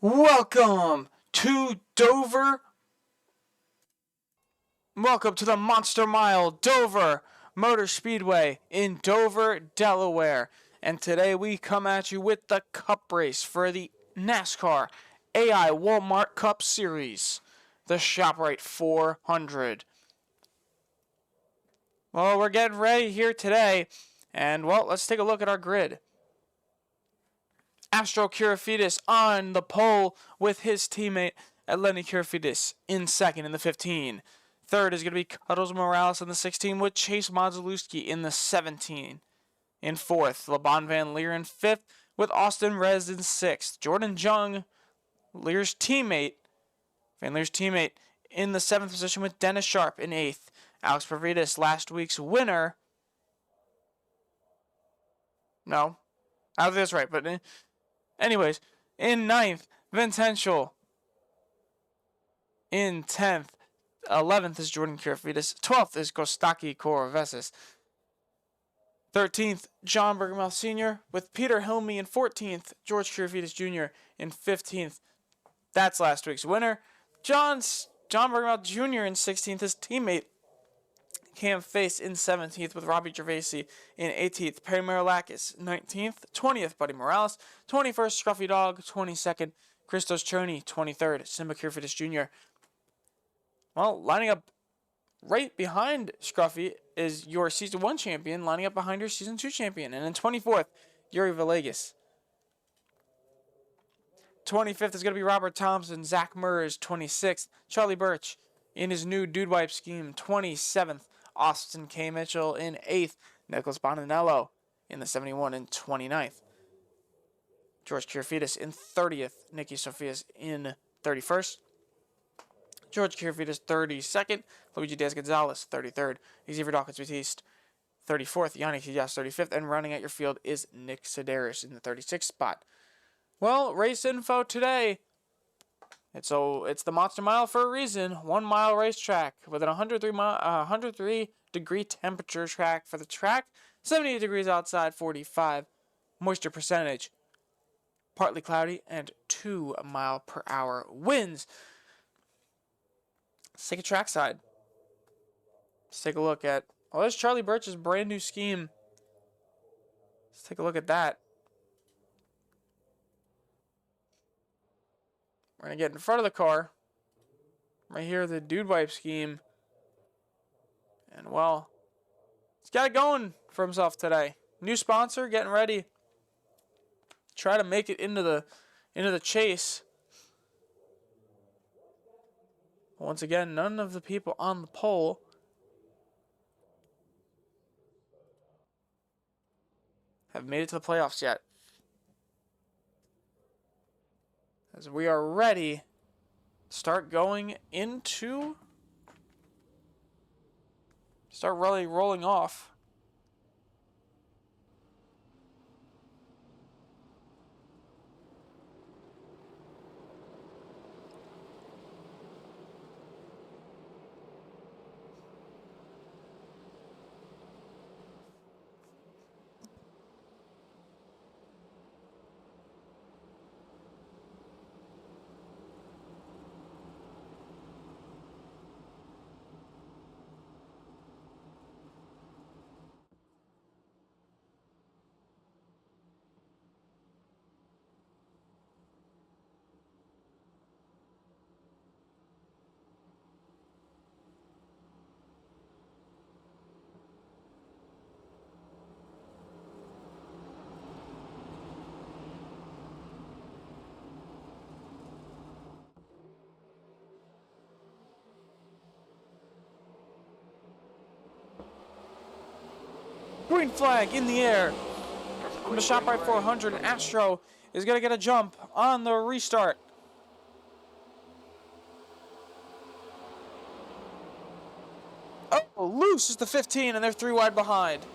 Welcome to Dover. Welcome to the Monster Mile Dover Motor Speedway in Dover, Delaware. And today we come at you with the Cup race for the NASCAR AI Walmart Cup Series, the Shoprite 400. Well, we're getting ready here today, and let's take a look at our grid. Astro Kirifides on the pole with his teammate Lenny Kirifides in second in the 15. Third is going to be Cuddles Morales in the 16 with Chase Modzelewski in the 17. In fourth, LeBon Van Leer in fifth with Austin Rez in sixth. Jordan Jung, Van Leer's teammate, in the seventh position with Dennis Sharp in eighth. Alex Providus, last week's winner. No, I don't think that's right, but anyways, in ninth, Vincential. In 10th, 11th is Jordan Kirifides. 12th is Kostaki Korovesis. 13th, John Bergermouth Sr. with Peter Hilme in 14th. George Kirifides Jr. in 15th. That's last week's winner. John Bergermouth Jr. in 16th. His teammate Cam Face in 17th with Robbie Gervasi in 18th. Perry Marilakis 19th. 20th, Buddy Morales. 21st, Scruffy Dog. 22nd, Christos Cherney. 23rd, Simba Kirifides Jr. Well, lining up right behind Scruffy is your Season 1 champion, lining up behind your Season 2 champion. And in 24th, Yuri Villegas. 25th is going to be Robert Thompson. Zach Murs, 26th. Charlie Birch in his new Dude Wipe scheme, 27th. Austin K. Mitchell in 8th. Nicholas Bonanello in the 71 and 29th. George Kirifides in 30th. Nicky Sophias in 31st. George Kirifides 32nd. Luigi Diaz Gonzalez 33rd. Xavier Dawkins Batiste 34th. Yannick Hiyas 35th. And running at your field is Nick Sedaris in the 36th spot. Well, race info today. It's the Monster Mile for a reason. 1 mile racetrack with an 103 degree temperature track for the track. 78 degrees outside, 45. Moisture percentage, partly cloudy, and 2 mile per hour winds. Let's take a trackside. Let's take a look at, there's Charlie Birch's brand new scheme. Let's take a look at that. We're going to get in front of the car. Right here, the Dude Wipe scheme. And, he's got it going for himself today. New sponsor, getting ready. Try to make it into the chase. Once again, none of the people on the pole have made it to the playoffs yet. As we are ready to start really rolling off. Green flag in the air from the Shoprite 400. And Astro is going to get a jump on the restart. Oh, loose is the 15, and they're 3 wide behind.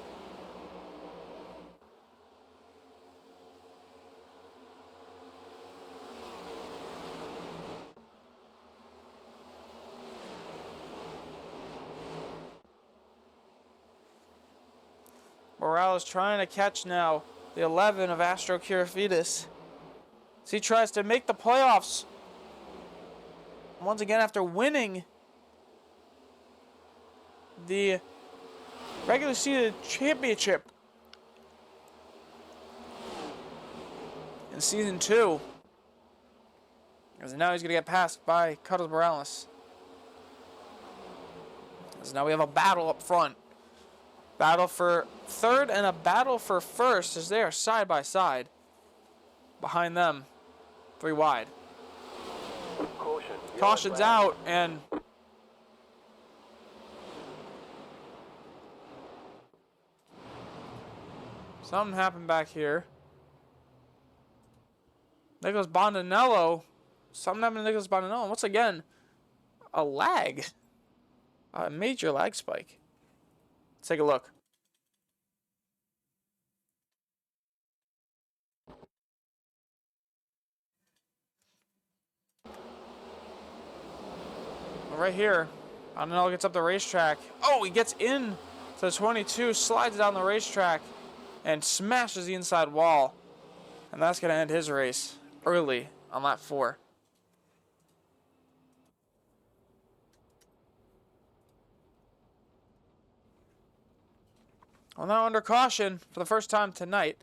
Morales trying to catch now the 11 of Astro Kirifides. as he tries to make the playoffs once again after winning the regular season championship in season 2. Because now he's going to get passed by Carlos Morales. Because now we have a battle up front. Battle for third and a battle for first as they are side by side. Behind them, 3 wide. Caution's out, and something happened back here. Nicholas Bondanello. Something happened to Nicholas Bondanello. Once again, a lag. A major lag spike. Let's take a look. Right here, Bondanello gets up the racetrack. Oh, he gets in to the 22, slides down the racetrack, and smashes the inside wall. And that's going to end his race early on lap 4. Well, now under caution for the first time tonight.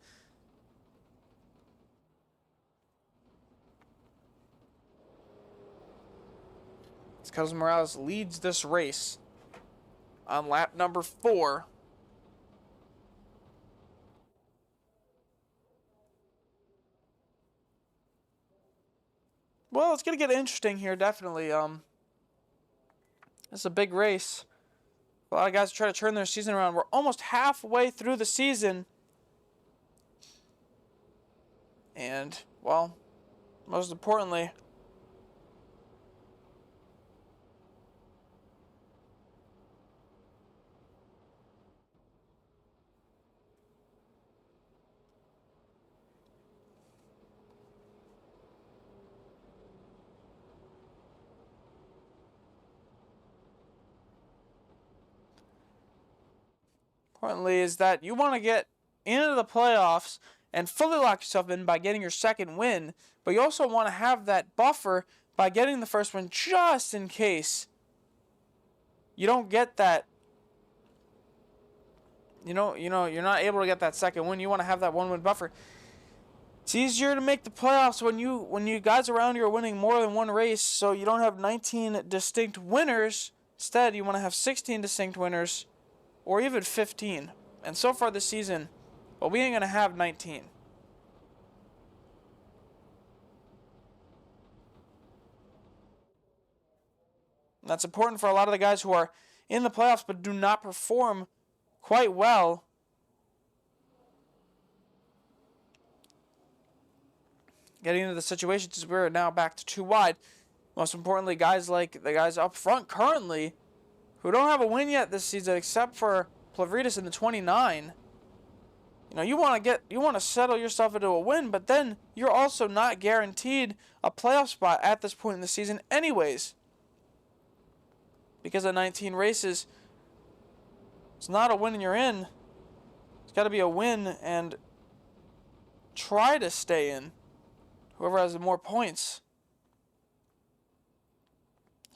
Carlos Morales leads this race on lap number 4. Well, it's going to get interesting here, definitely. It's a big race. A lot of guys try to turn their season around. We're almost halfway through the season. And, well, most importantly, is that you want to get into the playoffs and fully lock yourself in by getting your second win, but you also want to have that buffer by getting the first win just in case you don't get that. You're not able to get that second win. You want to have that 1-win buffer. It's easier to make the playoffs when you guys around you are winning more than one race, so you don't have 19 distinct winners. Instead, you want to have 16 distinct winners, or even 15. And so far this season, well, we ain't going to have 19. And that's important for a lot of the guys who are in the playoffs but do not perform quite well. Getting into the situations, we're now back to 2 wide. Most importantly, guys like the guys up front currently who don't have a win yet this season except for Plavridis in the 29. You want to settle yourself into a win, but then you're also not guaranteed a playoff spot at this point in the season anyways. Because of 19 races, it's not a win and you're in. It's got to be a win and try to stay in. Whoever has the more points.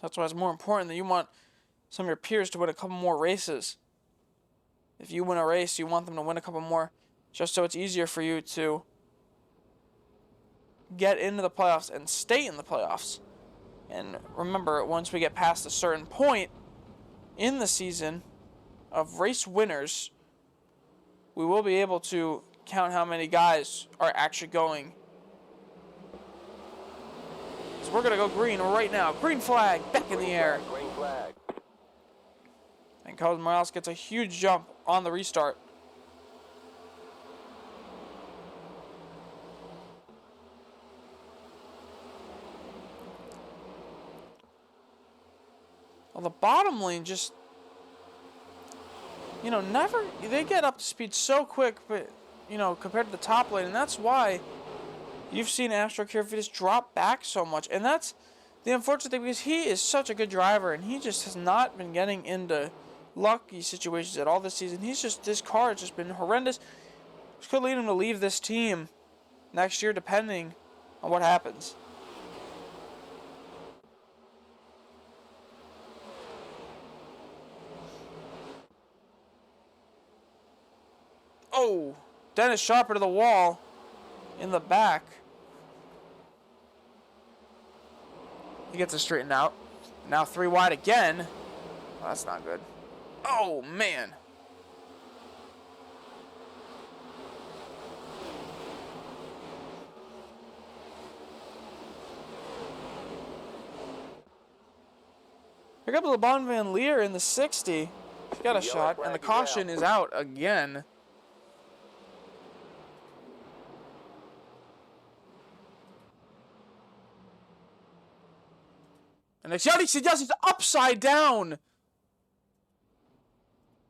That's why it's more important that you want some of your peers to win a couple more races. If you win a race, you want them to win a couple more, just so it's easier for you to get into the playoffs and stay in the playoffs. And remember, once we get past a certain point in the season of race winners, we will be able to count how many guys are actually going. So we're going to go green right now. Green flag back in the air. Green flag. And Carlos Morales gets a huge jump on the restart. Well, the bottom lane just, they get up to speed so quick, but, compared to the top lane, and that's why you've seen Astro Kirifitis drop back so much, and that's the unfortunate thing, because he is such a good driver, and he just has not been getting into lucky situations at all this season. This car has just been horrendous, which could lead him to leave this team next year, depending on what happens. Oh, Dennis Sharper to the wall in the back. He gets it straightened out. Now 3 wide again. Oh, that's not good. Oh, man. Pick up LeBron Van Leer in the 60. He got a shot, and the caution is out again. And he's upside down.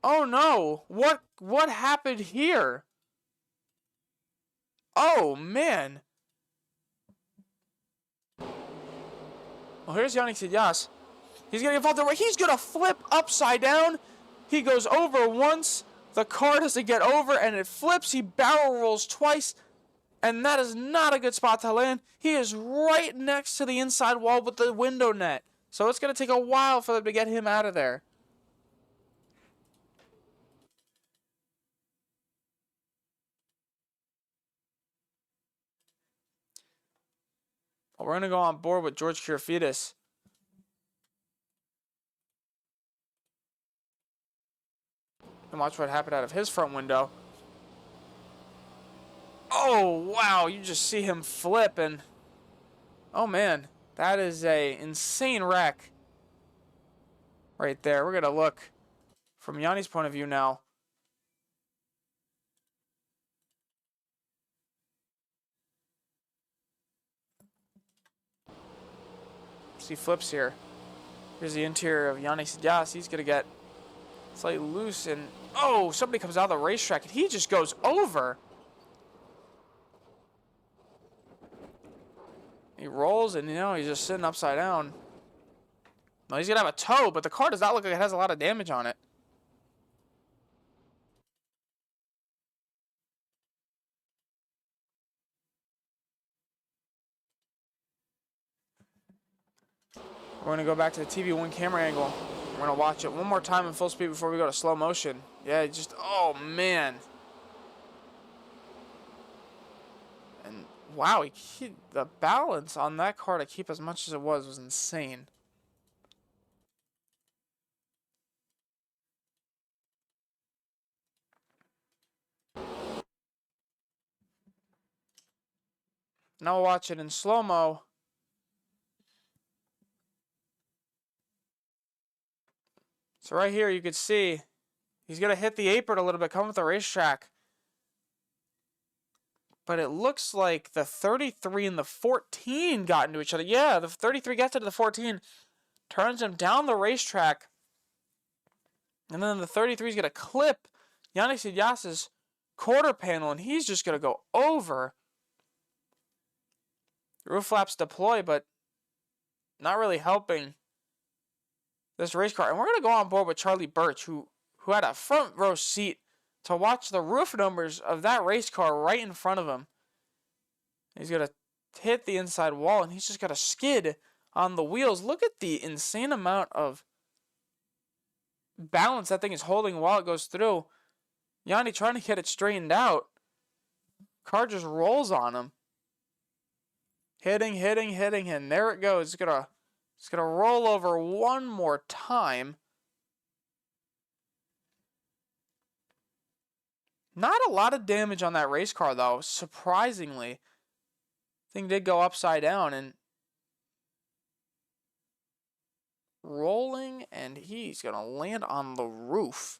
Oh no! What happened here? Oh man! Well, here's Yannick Sidias. He's gonna get involved there. He's gonna flip upside down. He goes over once. The car doesn't get over, and it flips. He barrel rolls twice, and that is not a good spot to land. He is right next to the inside wall with the window net, so it's gonna take a while for them to get him out of there. We're going to go on board with George Kirafidis. And watch what happened out of his front window. Oh, wow. You just see him flip and... Oh, man. That is a insane wreck. Right there. We're going to look from Yanni's point of view now. See flips here. Here's the interior of Yannick Sidias. He's going to get slightly loose and... Oh, somebody comes out of the racetrack and he just goes over. He rolls and, he's just sitting upside down. No, he's going to have a tow, but the car does not look like it has a lot of damage on it. We're going to go back to the TV1 camera angle. We're going to watch it one more time in full speed before we go to slow motion. Yeah, just, oh, man. And, wow, the balance on that car to keep as much as it was insane. Now we'll watch it in slow-mo. So right here you could see he's going to hit the apron a little bit, come with the racetrack. But it looks like the 33 and the 14 got into each other. Yeah, the 33 gets into the 14, turns him down the racetrack. And then the 33 is going to clip Yannick Sidias' quarter panel, and he's just going to go over. Roof flaps deploy, but not really helping this race car. And we're going to go on board with Charlie Birch, who had a front row seat to watch the roof numbers of that race car right in front of him. He's going to hit the inside wall, and he's just got to skid on the wheels. Look at the insane amount of balance that thing is holding while it goes through. Yanni trying to get it straightened out. Car just rolls on him. Hitting, and there it goes. It's gonna roll over one more time. Not a lot of damage on that race car, though, surprisingly. Thing did go upside down and rolling, and he's gonna land on the roof.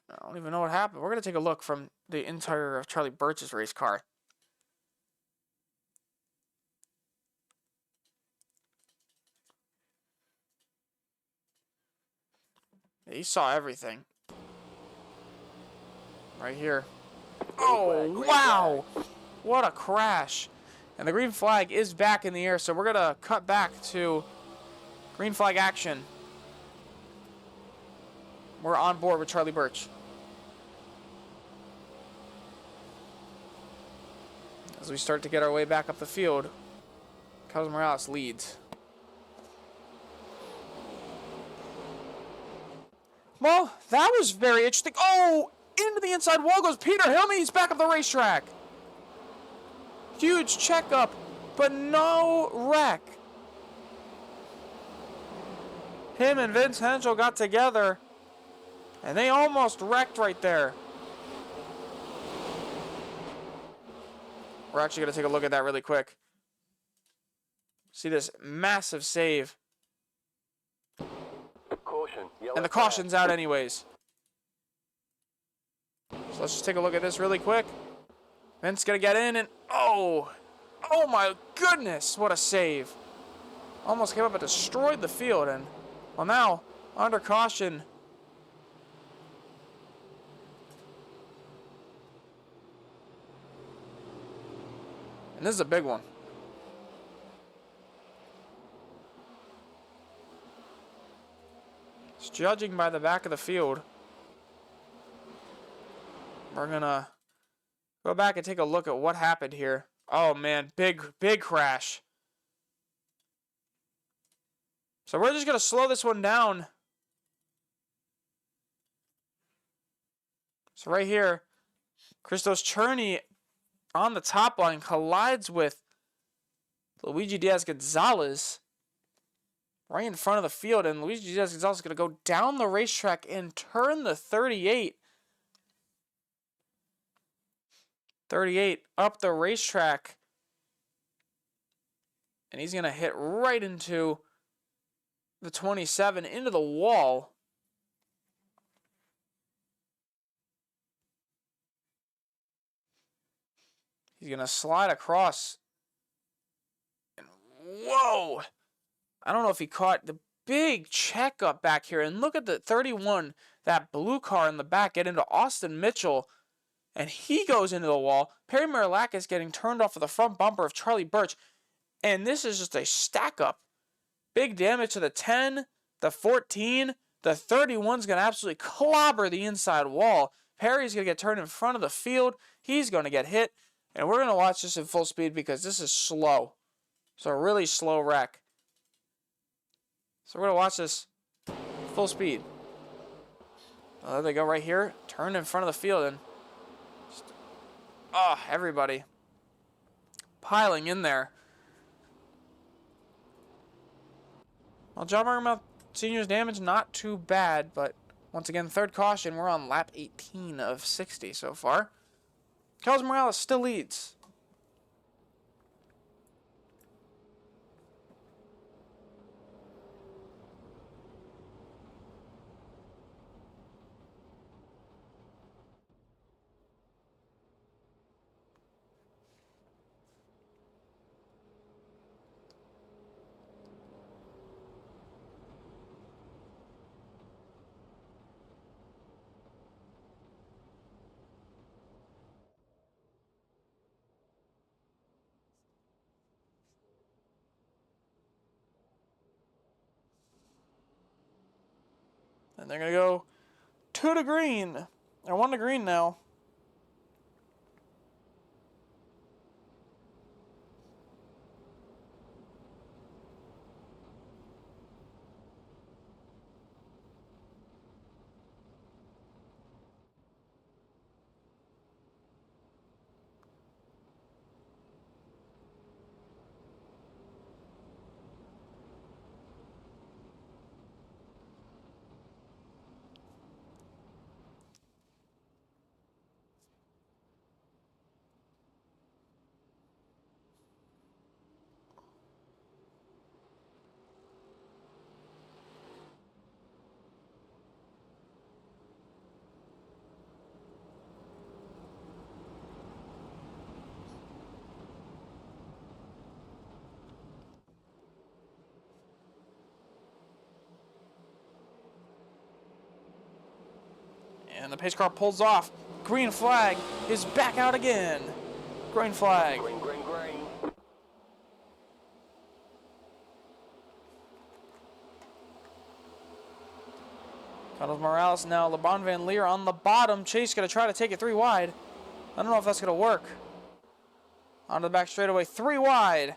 I don't even know what happened. We're gonna take a look from the interior of Charlie Birch's race car. He saw everything. Right here. Oh, wow! What a crash. And the green flag is back in the air, so we're going to cut back to green flag action. We're on board with Charlie Birch. we start to get our way back up the field. Carlos Morales leads. Well, that was very interesting. Oh, into the inside wall goes Peter Hillman. He's back up the racetrack. Huge checkup, but no wreck. Him and Vince Henschel got together, and they almost wrecked right there. We're actually going to take a look at that really quick. See this massive save. Caution. And the caution's out anyways. So let's just take a look at this really quick. Vince going to get in and... Oh my goodness, what a save. Almost came up and destroyed the field. And, well, now, under caution... And this is a big one. Just judging by the back of the field, we're going to go back and take a look at what happened here. Oh, man, big crash. So we're just going to slow this one down. So right here, Christos Cherney on the top line collides with Luigi Diaz-Gonzalez right in front of the field, and Luigi Diaz-Gonzalez is going to go down the racetrack and turn the 38 up the racetrack, and he's going to hit right into the 27 into the wall. He's going to slide across. And whoa! I don't know if he caught the big checkup back here. And look at the 31, that blue car in the back, get into Austin Mitchell. And he goes into the wall. Perry Marilakis getting turned off of the front bumper of Charlie Birch. And this is just a stack up. Big damage to the 10, the 14. The 31's going to absolutely clobber the inside wall. Perry's going to get turned in front of the field. He's going to get hit. And we're going to watch this in full speed because this is slow. It's a really slow wreck. So we're going to watch this full speed. There they go right here. Turn in front of the field. And everybody piling in there. Well, John Margamouth Sr.'s damage, not too bad. But once again, third caution. We're on lap 18 of 60 so far. Carlos Morales still leads. And they're going to go 2 to green. Or 1 to green now. And the pace car pulls off. Green flag is back out again. Green flag. Green, green, green. Carlos Morales now. LeBron Van Leer on the bottom. Chase going to try to take it 3 wide. I don't know if that's going to work. Onto the back straightaway, 3 wide.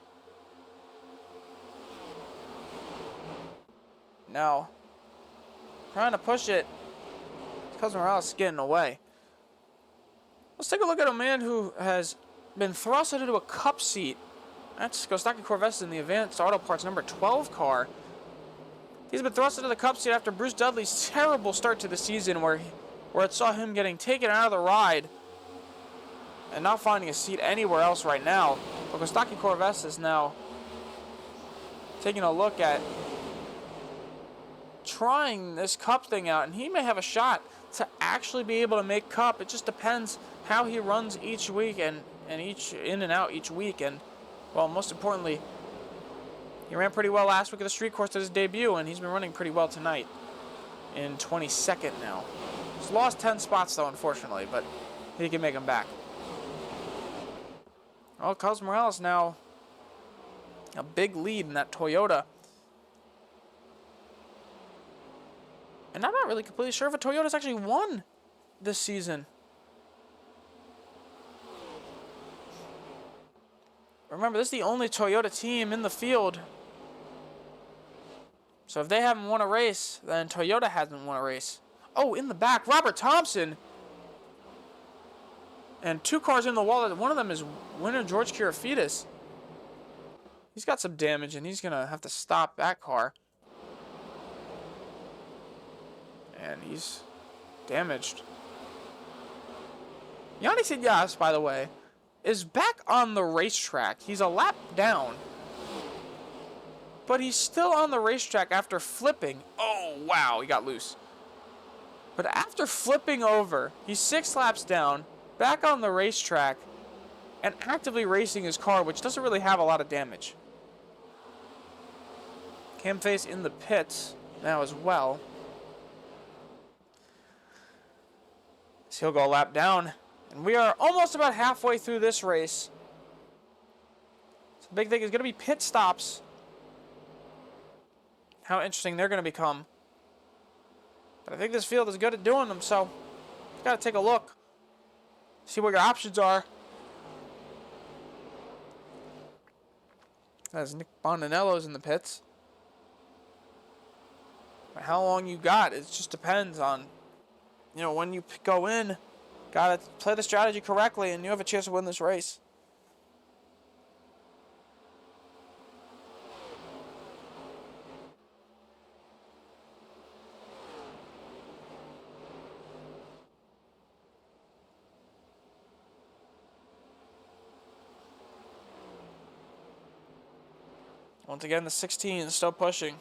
Now, trying to push it. Cousin Morales is getting away. Let's take a look at a man who has been thrusted into a cup seat. That's Kostaki Corvette in the Advanced Auto Parts number 12 car. He's been thrust into the cup seat after Bruce Dudley's terrible start to the season where it saw him getting taken out of the ride and not finding a seat anywhere else right now. But Kostaki Corvette is now taking a look at trying this cup thing out, and he may have a shot to actually be able to make cup. It just depends how he runs each week and each in and out each week. And, well, most importantly, he ran pretty well last week at the street course at his debut, and he's been running pretty well tonight in 22nd now. He's lost 10 spots, though, unfortunately, but he can make them back. Well, Cousin Morales now a big lead in that Toyota. And I'm not really completely sure if a Toyota's actually won this season. Remember, this is the only Toyota team in the field. So if they haven't won a race, then Toyota hasn't won a race. Oh, in the back, Robert Thompson. And 2 cars in the wall. One of them is winner George Kirafides. He's got some damage, and he's going to have to stop that car. And he's damaged. Yannis Ilyas, by the way, is back on the racetrack. He's a lap down. But he's still on the racetrack after flipping. Oh, wow, he got loose. But after flipping over, he's 6 laps down, back on the racetrack, and actively racing his car, which doesn't really have a lot of damage. Cam Face in the pits now as well. So he'll go a lap down. And we are almost about halfway through this race. So the big thing is going to be pit stops. How interesting they're going to become. But I think this field is good at doing them, so you've got to take a look. See what your options are. As Nick Bondanello's in the pits. How long you got, it just depends on, when you go in. Got to play the strategy correctly, and you have a chance to win this race. Once again, the 16 is still pushing.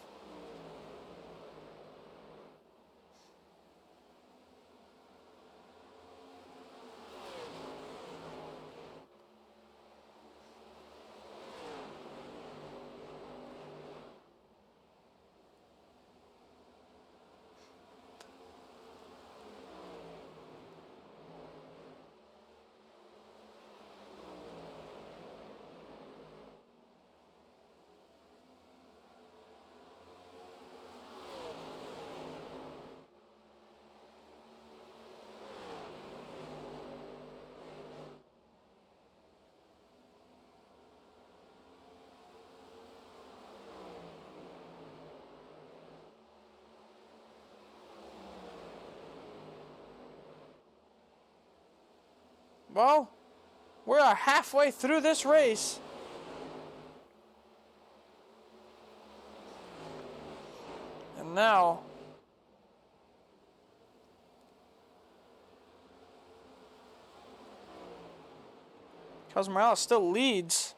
Well, we're halfway through this race. And now, Cousin Morales still leads.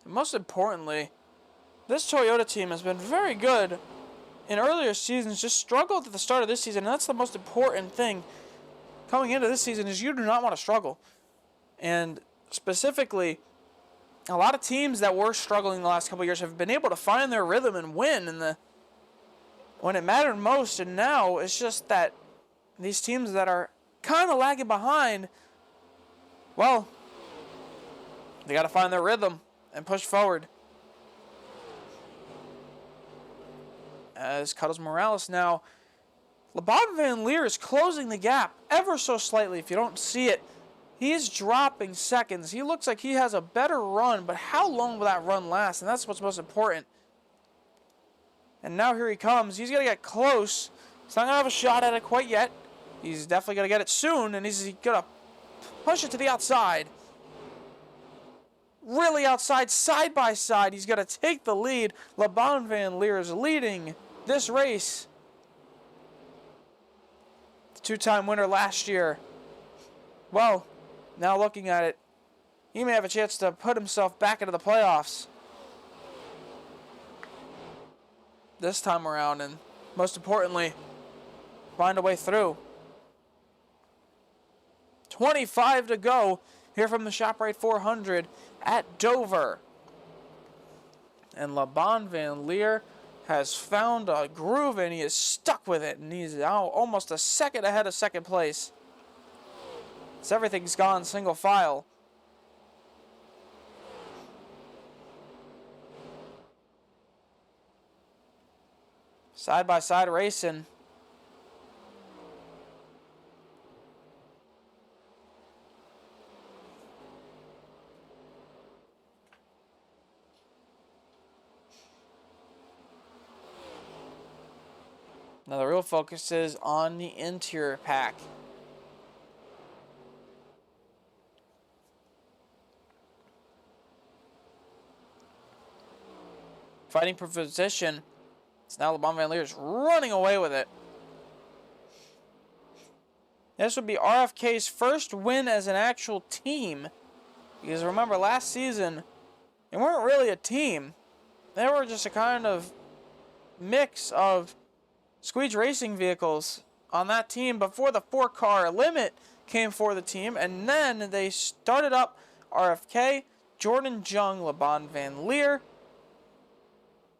Most importantly, this Toyota team has been very good in earlier seasons, just struggled at the start of this season, and that's the most important thing coming into this season is you do not want to struggle. And specifically, a lot of teams that were struggling the last couple of years have been able to find their rhythm and win when it mattered most. And now it's just that these teams that are kind of lagging behind, well, they got to find their rhythm and push forward. As Cuddles Morales now, LeBon Van Leer is closing the gap ever so slightly. If you don't see it, he's dropping seconds. He looks like he has a better run, but how long will that run last? And that's what's most important. And now here he comes. He's going to get close. He's not going to have a shot at it quite yet. He's definitely going to get it soon, and he's going to push it to the outside. Really outside, side by side. He's going to take the lead. LeBon Van Leer is leading this race. The two-time winner last year. Well, now looking at it, he may have a chance to put himself back into the playoffs this time around, and most importantly, find a way through. 25 to go here from the Shoprite 400 at Dover. And LeBon Van Leer has found a groove, and he is stuck with it, and he's now almost a second ahead of second place. So everything's gone single file. Side by side racing. Now the real focus is on the interior pack. Fighting for position. So now LeBon Van Leer is running away with it. This would be RFK's first win as an actual team. Because remember, last season, they weren't really a team. They were just a kind of mix of Squeege racing vehicles on that team before the 4-car limit came for the team. And then they started up RFK, Jordan Jung, LeBon Van Leer.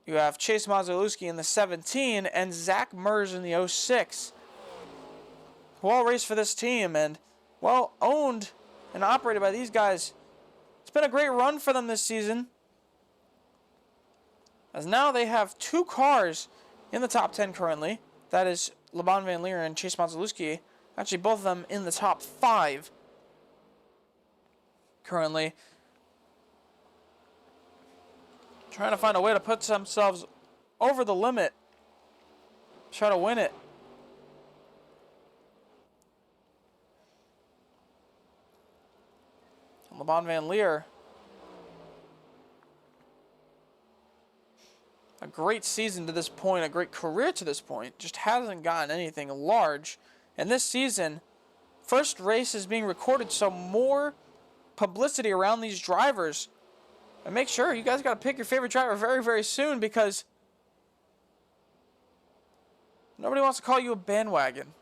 You have Chase Mazelewski in the 17 and Zach Mers in the 06. Who all raced for this team and, well, owned and operated by these guys. It's been a great run for them this season, as now they have 2 cars in the top 10 currently. That is LeBon Van Leer and Chase Mazelewski. Actually, both of them in the top 5 currently. Trying to find a way to put themselves over the limit. Try to win it. LeBon Van Leer. A great season to this point, a great career to this point. Just hasn't gotten anything large. And this season, first race is being recorded, so more publicity around these drivers. And make sure you guys got to pick your favorite driver very, very soon, because nobody wants to call you a bandwagon.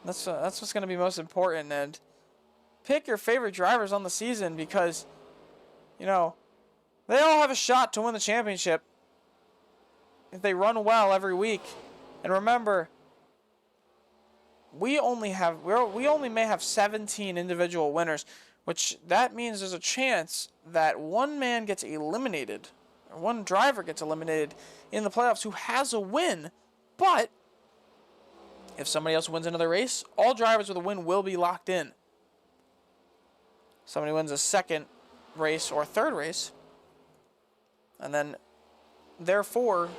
That's what's going to be most important. And pick your favorite drivers on the season, because, you know, they all have a shot to win the championship if they run well every week. And remember, we only may have 17 individual winners, which that means there's a chance that one man gets eliminated, or one driver gets eliminated in the playoffs who has a win. But if somebody else wins another race, all drivers with a win will be locked in. Somebody wins a second race or third race, and then therefore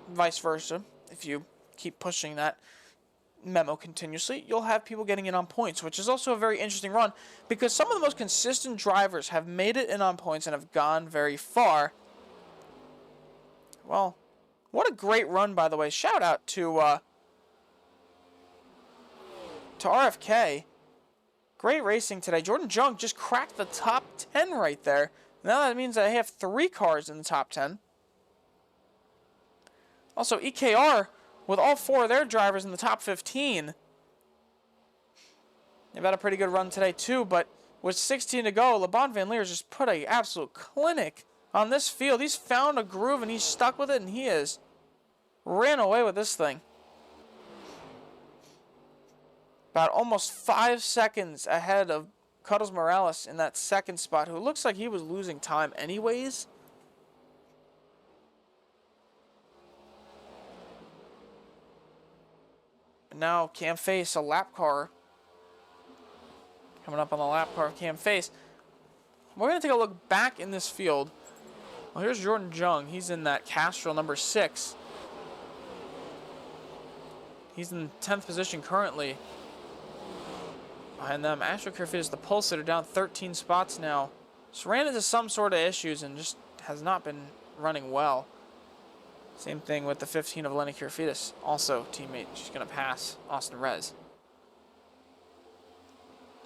vice versa, if you keep pushing that memo continuously, you'll have people getting in on points, which is also a very interesting run, because some of the most consistent drivers have made it in on points and have gone very far. Well, what a great run, by the way. Shout out to RFK. Great racing today. Jordan Jung just cracked the top 10 right there. Now that means I have 3 cars in the top 10. Also, EKR, with all 4 of their drivers in the top 15. They've had a pretty good run today too, but with 16 to go. LeBon Van Leer just put an absolute clinic on this field. He's found a groove and he's stuck with it, and he has ran away with this thing. About almost 5 seconds ahead of Cuddles Morales in that second spot, who looks like he was losing time anyways. And now Cam Face, a lap car. Coming up on the lap car of Cam Face. We're going to take a look back in this field. Well, here's Jordan Jung. He's in that Castrol number 6. He's in 10th position currently. Behind them, Astro Carfitas, the Pulsator, down 13 spots now. Just ran into some sort of issues and just has not been running well. Same thing with the 15 of Lenny Carfitas. Also teammate. She's going to pass Austin Rez.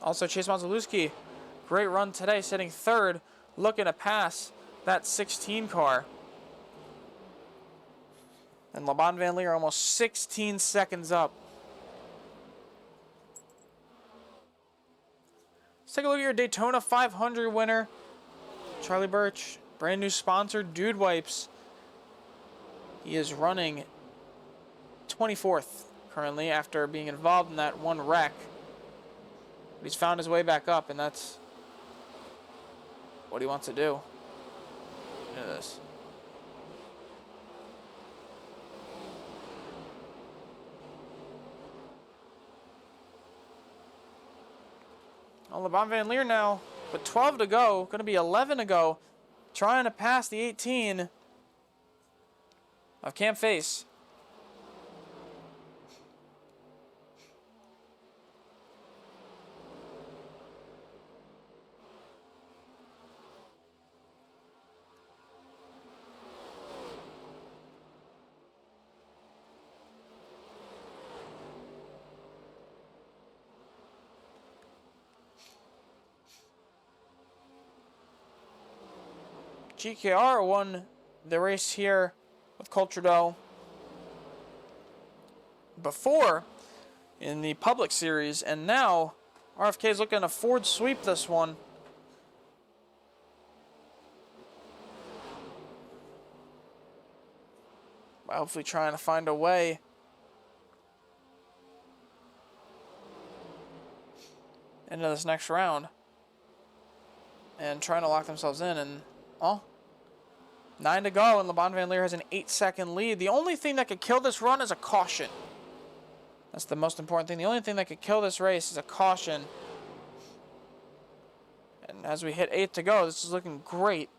Also, Chase Mazalewski, great run today, sitting 3rd, looking to pass that 16 car. And LeBon Van Leer almost 16 seconds up. Let's take a look at your Daytona 500 winner, Charlie Birch. Brand new sponsor, Dude Wipes. He is running 24th currently after being involved in that one wreck. But he's found his way back up, and that's what he wants to do. Look at this. Well, LeBon Van Leer now, with 12 to go, going to be 11 to go, trying to pass the 18 of Cam Face. GKR won the race here with Cole Trudeau before in the public series, and now RFK is looking to Ford sweep this one. By hopefully trying to find a way into this next round and trying to lock themselves in. And well, 9 to go, and LeBon Van Leer has an 8-second lead. The only thing that could kill this run is a caution. That's the most important thing. The only thing that could kill this race is a caution. And as we hit 8 to go, this is looking great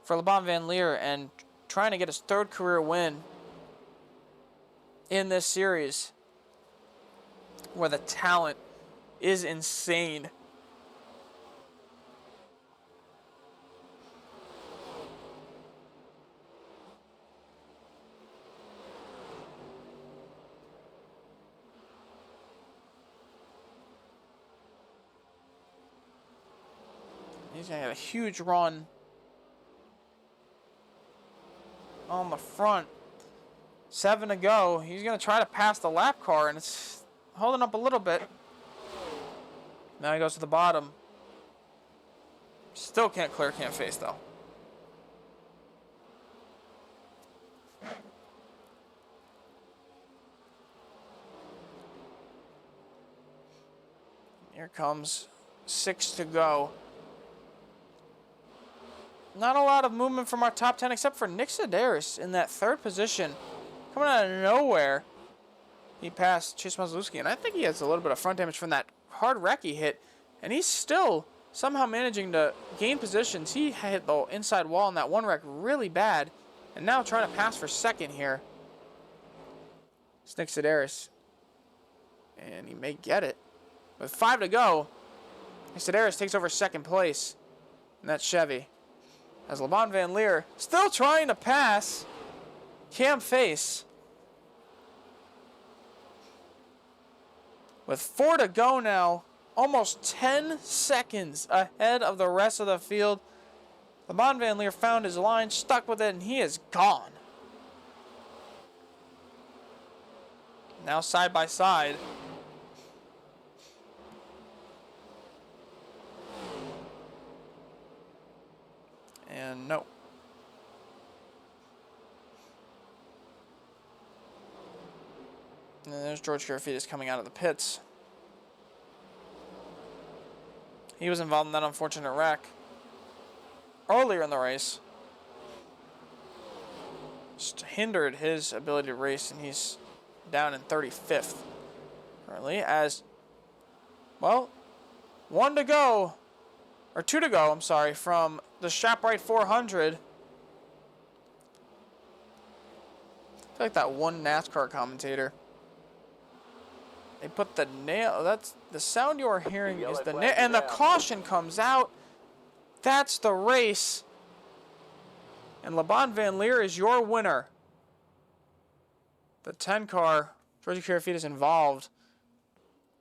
for LeBon Van Leer and trying to get his 3rd career win in this series, where the talent is insane. He's going to have a huge run on the front. 7 to go. He's going to try to pass the lap car, and it's holding up a little bit. Now he goes to the bottom. Still can't clear Cam Face, though. Here comes 6 to go. Not a lot of movement from our top 10 except for Nick Sedaris in that 3rd position. Coming out of nowhere, he passed Chase Mazalewski, and I think he has a little bit of front damage from that hard wreck he hit, and he's still somehow managing to gain positions. He hit the inside wall in that one wreck really bad, and now trying to pass for 2nd here. It's Nick Sedaris, and he may get it. With 5 to go, Nick Sedaris takes over 2nd place in that Chevy. As LeBon Van Leer still trying to pass Cam Face. With 4 to go now, almost 10 seconds ahead of the rest of the field. LeBon Van Leer found his line, stuck with it, and he is gone. Now side by side. And then there's George Kirifides coming out of the pits. He was involved in that unfortunate wreck earlier in the race. Just hindered his ability to race, and he's down in 35th currently as, well, 2 to go, I'm sorry, from the Shoprite 400. I feel like that one NASCAR commentator. They put the nail, that's the sound you are hearing is the nail, and the caution comes out. That's the race. And Laban Van Leer is your winner. The 10 car, George Kirifides involved.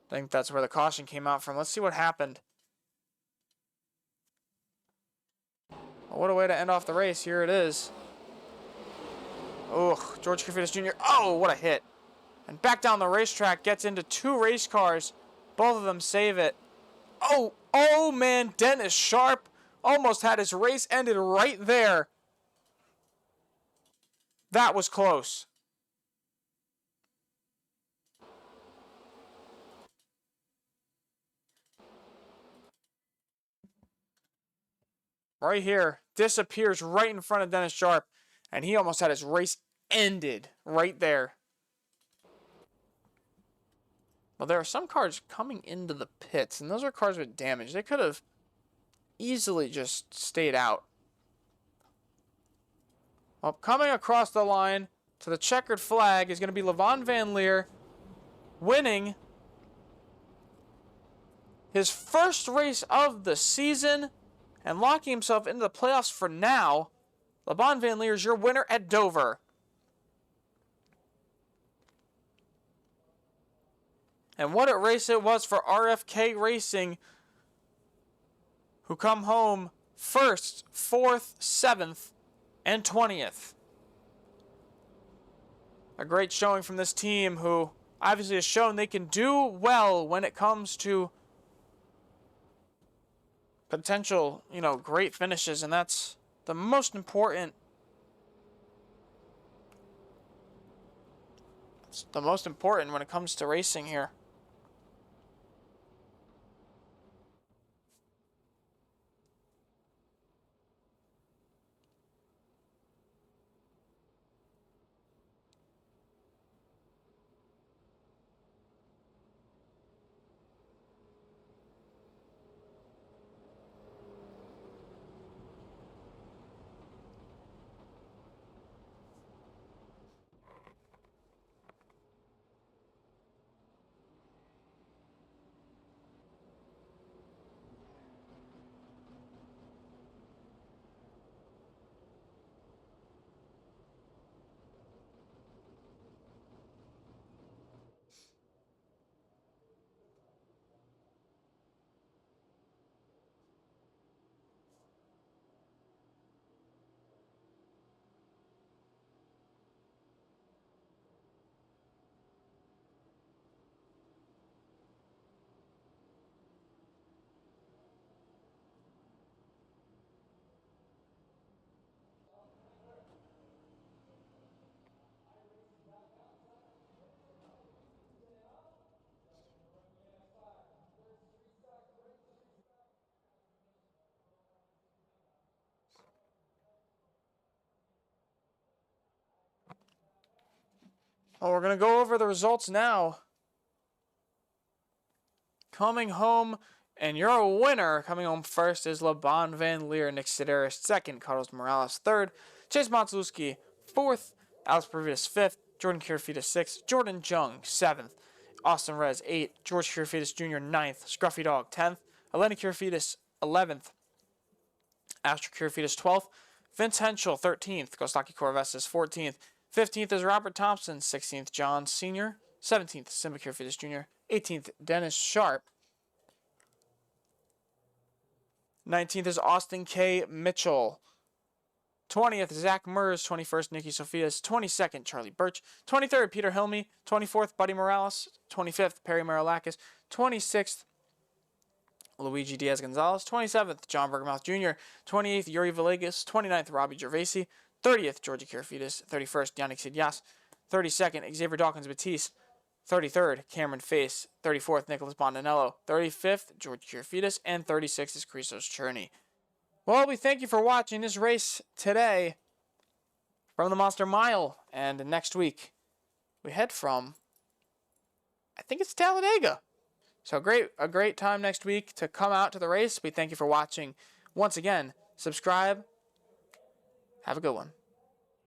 I think that's where the caution came out from. Let's see what happened. Well, what a way to end off the race. Here it is. Ugh, George Kirifides Jr. Oh, what a hit. And back down the racetrack, gets into 2 race cars. Both of them save it. Oh man, Dennis Sharp almost had his race ended right there. That was close. Right here, disappears right in front of Dennis Sharp, and he almost had his race ended right there. Well, there are some cars coming into the pits, and those are cars with damage. They could have easily just stayed out. Well, coming across the line to the checkered flag is going to be Laban Van Leer, winning his first race of the season and locking himself into the playoffs for now. Laban Van Leer is your winner at Dover. And what a race it was for RFK Racing, who come home 1st, 4th, 7th, and 20th. A great showing from this team, who obviously has shown they can do well when it comes to potential, great finishes, and that's the most important. It's the most important when it comes to racing here. Well, we're going to go over the results now. Coming home, and your winner coming home first is Laban Van Leer. Nick Sedaris second, Carlos Morales third, Chase Montzelewski fourth, Alex Providas fifth, Jordan Kirifides sixth, Jordan Jung seventh, Austin Rez eighth, George Kirifides Jr. ninth, Scruffy Dog 10th, Eleni Kirifides 11th, Astro Kirifides 12th, Vince Henschel 13th, Kostaki Corvesses 14th, 15th is Robert Thompson, 16th John Sr., 17th Simba Kirifides Jr., 18th Dennis Sharp, 19th is Austin K. Mitchell, 20th Zach Mers, 21st Nicky Sophias, 22nd Charlie Birch, 23rd Peter Hilme, 24th Buddy Morales, 25th Perry Marilakis, 26th Luigi Diaz-Gonzalez, 27th John Bergamouth Jr., 28th Yuri Villegas, 29th Robbie Gervasi, 30th Georgia Kirifides, 31st Yannick Sidias, 32nd Xavier Dawkins Batiste, 33rd, Cameron Face. 34th, Nicholas Bondinello. 35th, George Kirifides. And 36th is Christos Cherney. Well, we thank you for watching this race today from the Monster Mile. And next week, we head from, I think it's Talladega. So a great time next week to come out to the race. We thank you for watching. Once again, subscribe. Have a good one.